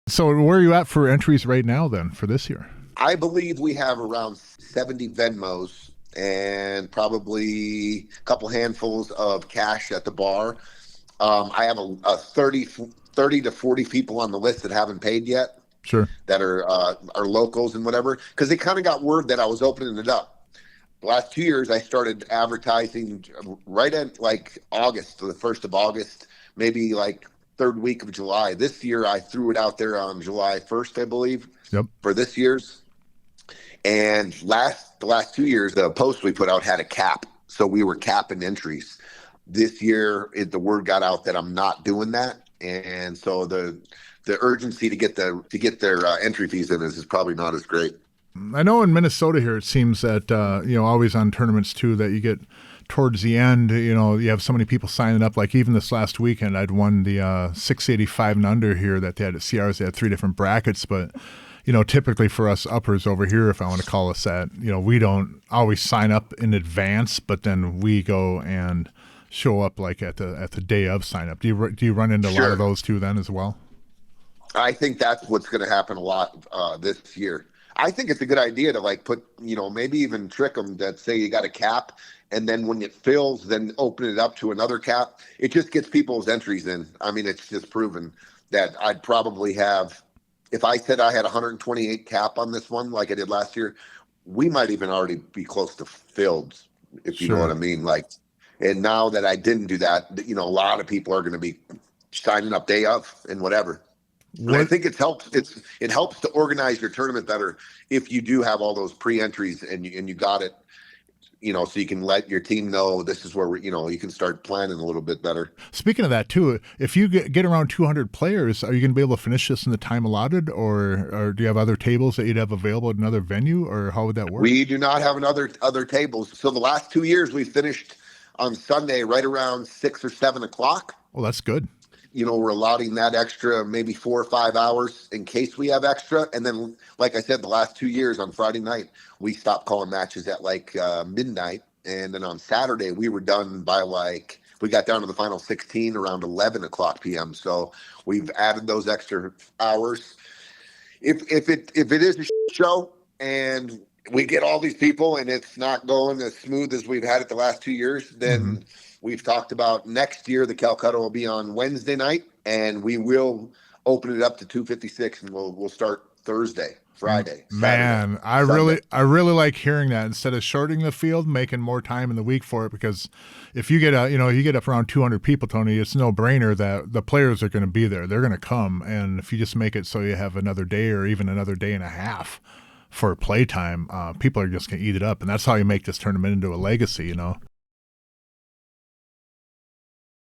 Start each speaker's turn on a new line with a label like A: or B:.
A: So where are you at for entries right now then for this year?
B: I believe we have around 70 Venmos and probably a couple handfuls of cash at the bar. I have a 30 to 40 people on the list that haven't paid yet,
A: Sure.
B: that are locals and whatever, because they kind of got word that I was opening it up. The last 2 years, I started advertising right at like August, the 1st of August, maybe like third week of July. This year, I threw it out there on July 1st, I believe,
A: Yep.
B: for this year's. And the last 2 years, the post we put out had a cap, so we were capping entries. This year, the word got out that I'm not doing that, and so the urgency to get their entry fees in is probably not as great.
A: I know in Minnesota here, it seems that, always on tournaments too, that you get towards the end, you have so many people signing up. Like even this last weekend, I'd won the 685 and under here that they had at CRs. They had three different brackets, but typically for us uppers over here, if I want to call us that, we don't always sign up in advance, but then we go and show up like at the day of sign up. Do you run into a lot of those too then as well?
B: I think that's what's going to happen a lot this year. I think it's a good idea to like put, maybe even trick them that say you got a cap, and then when it fills, then open it up to another cap. It just gets people's entries in. I mean, it's just proven that I'd probably have, if I said I had 128 cap on this one like I did last year, we might even already be close to filled, if you know what I mean. Like, and now that I didn't do that, a lot of people are going to be signing up day of and whatever. And I think it helps to organize your tournament better if you do have all those pre-entries and you got it, so you can let your team know this is where you can start planning a little bit better.
A: Speaking of that too, if you get around 200 players, are you going to be able to finish this in the time allotted, or do you have other tables that you'd have available at another venue, or how would that work?
B: We do not have other tables. So the last 2 years we finished on Sunday right around 6 or 7 o'clock.
A: Well, that's good.
B: We're allotting that extra maybe 4 or 5 hours in case we have extra. And then, like I said, the last 2 years on Friday night, we stopped calling matches at like midnight. And then on Saturday, we were done by we got down to the final 16 around 11 o'clock p.m. So we've added those extra hours. If it is a show and we get all these people and it's not going as smooth as we've had it the last 2 years, then we've talked about next year the Calcutta will be on Wednesday night, and we will open it up to 256, and we'll start Thursday, Friday.
A: Man,
B: Saturday,
A: I really like hearing that. Instead of shorting the field, making more time in the week for it, because if you get you get up around 200 people, Tony, it's no brainer that the players are going to be there. They're going to come, and if you just make it so you have another day or even another day and a half for playtime, people are just going to eat it up, and that's how you make this tournament into a legacy.